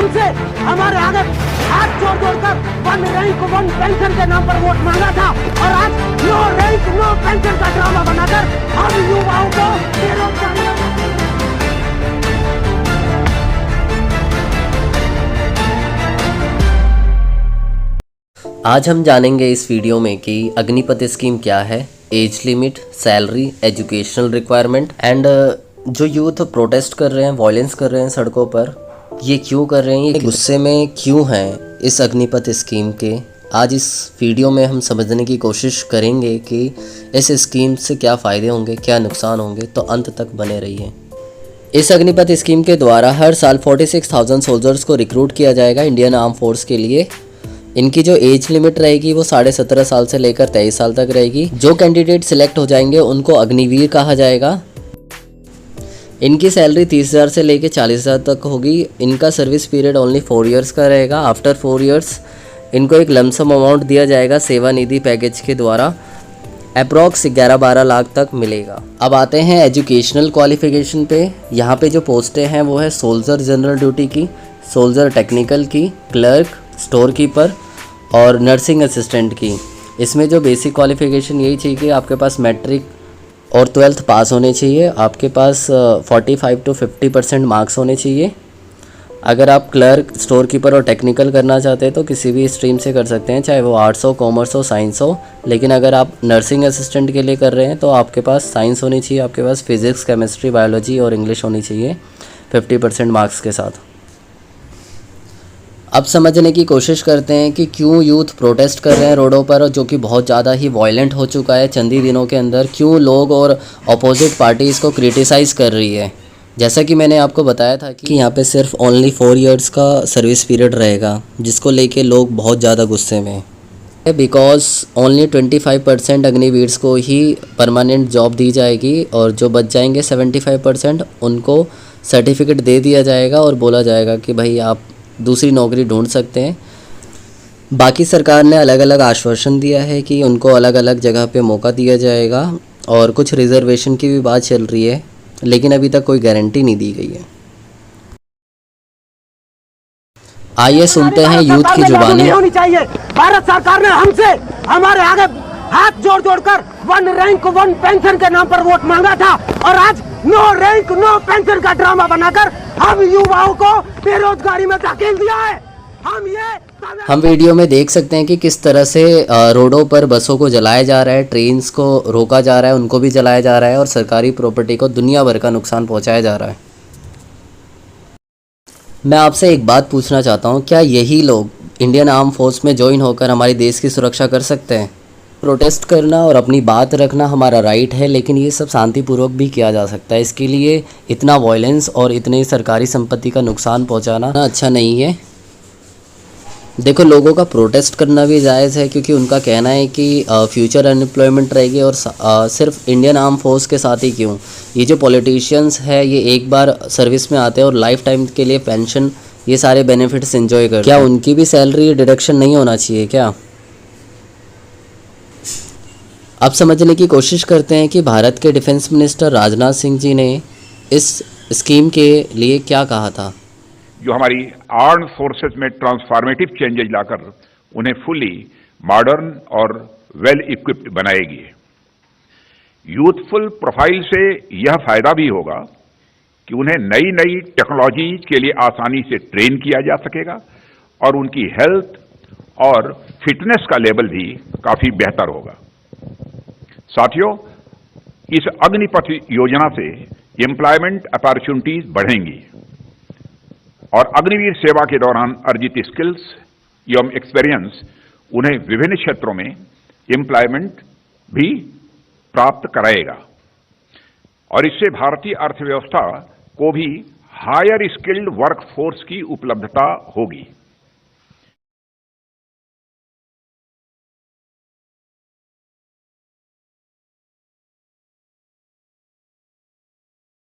हमसे हमारे आगे हाथ जोड़ जोड़कर 1 रैंक 1 पेंशन के नाम पर वोट मांगा था, और आज नो रैंक नो पेंशन का ड्रामा बनाकर हम युवाओं को बेरोजगारी। आज हम जानेंगे इस वीडियो में कि अग्निपथ स्कीम क्या है, age limit, salary, educational requirement and जो यूथ प्रोटेस्ट कर रहे हैं, वायलेंस कर रहे हैं सड़कों पर, ये क्यों कर रहे हैं, ये गुस्से में क्यों हैं इस अग्निपथ स्कीम के। आज इस वीडियो में हम समझने की कोशिश करेंगे कि इस स्कीम से क्या फ़ायदे होंगे, क्या नुकसान होंगे, तो अंत तक बने रहिए। इस अग्निपथ स्कीम के द्वारा हर साल 46,000 सोल्जर्स को रिक्रूट किया जाएगा इंडियन आर्म फोर्स के लिए। इनकी जो एज लिमिट रहेगी वो 17.5 साल से लेकर 23 साल तक रहेगी। जो कैंडिडेट सिलेक्ट हो जाएंगे उनको अग्निवीर कहा जाएगा। इनकी सैलरी 30,000 से लेकर 40,000 तक होगी। इनका सर्विस पीरियड ओनली 4 ईयर्स का रहेगा। आफ्टर 4 ईयर्स इनको एक लमसम अमाउंट दिया जाएगा सेवा निधि पैकेज के द्वारा, अप्रॉक्स 11-12 लाख तक मिलेगा। अब आते हैं एजुकेशनल क्वालिफिकेशन पे। यहाँ पे जो पोस्टें हैं वो है सोल्जर जनरल ड्यूटी की, सोल्जर टेक्निकल की, क्लर्क, स्टोर कीपर और नर्सिंग असिस्टेंट की। इसमें जो बेसिक क्वालिफ़िकेशन यही चाहिए कि आपके पास मैट्रिक और 12th पास होने चाहिए, आपके पास 45 to 50% मार्क्स होने चाहिए। अगर आप क्लर्क, स्टोर कीपर और टेक्निकल करना चाहते हैं तो किसी भी स्ट्रीम से कर सकते हैं, चाहे वो आर्ट्स हो, कॉमर्स हो, साइंस हो। लेकिन अगर आप नर्सिंग असिस्टेंट के लिए कर रहे हैं तो आपके पास साइंस होनी चाहिए, आपके पास फिज़िक्स, केमिस्ट्री, बायोलॉजी और इंग्लिश होनी चाहिए 50% मार्क्स के साथ। अब समझने की कोशिश करते हैं कि क्यों यूथ प्रोटेस्ट कर रहे हैं रोडों पर, जो कि बहुत ज़्यादा ही वायलेंट हो चुका है चंद ही दिनों के अंदर। क्यों लोग और अपोजिट पार्टी इसको क्रिटिसाइज़ कर रही है। जैसा कि मैंने आपको बताया था कि यहाँ पे सिर्फ ओनली 4 ईयर्स का सर्विस पीरियड रहेगा, जिसको लेके लोग बहुत ज़्यादा गुस्से में हैं। बिकॉज ओनली 25% अग्निवीर्स को ही परमानेंट जॉब दी जाएगी और जो बच जाएंगे 75% उनको सर्टिफिकेट दे दिया जाएगा और बोला जाएगा कि भाई आप दूसरी नौकरी ढूंढ सकते हैं। बाकी सरकार ने अलग अलग आश्वासन दिया है कि उनको अलग अलग जगह पे मौका दिया जाएगा और कुछ रिजर्वेशन की भी बात चल रही है, लेकिन अभी तक कोई गारंटी नहीं दी गई है। आइए सुनते हैं यूथ की जुबानी। होनी चाहिए। भारत सरकार ने हमसे हमारे आगे हाथ जोड़ जोड़कर 1 रैंक 1 पेंशन के नाम पर वोट मांगा था, और आज नो रैंक नो पेंशन का ड्रामा बनाकर हम युवाओं को बेरोजगारी में धकेल दिया है। हम वीडियो में देख सकते हैं कि किस तरह से रोडों पर बसों को जलाया जा रहा है, ट्रेन्स को रोका जा रहा है, उनको भी जलाया जा रहा है और सरकारी प्रॉपर्टी को दुनिया भर का नुकसान पहुंचाया जा रहा है। मैं आपसे एक बात पूछना चाहता हूं, क्या यही लोग इंडियन आर्म फोर्स में ज्वाइन होकर हमारे देश की सुरक्षा कर सकते हैं? प्रोटेस्ट करना और अपनी बात रखना हमारा राइट है, लेकिन ये सब शांतिपूर्वक भी किया जा सकता है। इसके लिए इतना वायलेंस और इतने सरकारी संपत्ति का नुकसान पहुंचाना अच्छा नहीं है। देखो, लोगों का प्रोटेस्ट करना भी जायज़ है, क्योंकि उनका कहना है कि फ्यूचर अनएम्प्लॉयमेंट रहेगी। और सिर्फ इंडियन आर्म फोर्स के साथ ही क्यों, ये जो पॉलिटिशियंस है ये एक बार सर्विस में आते हैं और लाइफ टाइम के लिए पेंशन, ये सारे बेनिफिट्स एंजॉय करते हैं। क्या उनकी भी सैलरी डिडक्शन नहीं होना चाहिए क्या? अब समझने की कोशिश करते हैं कि भारत के डिफेंस मिनिस्टर राजनाथ सिंह जी ने इस स्कीम के लिए क्या कहा था। जो हमारी आर्म्ड फोर्सेस में ट्रांसफॉर्मेटिव चेंजेस लाकर उन्हें फुली मॉडर्न और वेल इक्विप्ड बनाएगी। यूथफुल प्रोफाइल से यह फायदा भी होगा कि उन्हें नई नई टेक्नोलॉजी के लिए आसानी से ट्रेन किया जा सकेगा और उनकी हेल्थ और फिटनेस का लेवल भी काफी बेहतर होगा। साथियों, इस अग्निपथ योजना से एम्प्लॉयमेंट अपॉर्चुनिटीज बढ़ेंगी और अग्निवीर सेवा के दौरान अर्जित स्किल्स एवं एक्सपीरियंस उन्हें विभिन्न क्षेत्रों में एम्प्लॉयमेंट भी प्राप्त कराएगा और इससे भारतीय अर्थव्यवस्था को भी हायर स्किल्ड वर्कफोर्स की उपलब्धता होगी।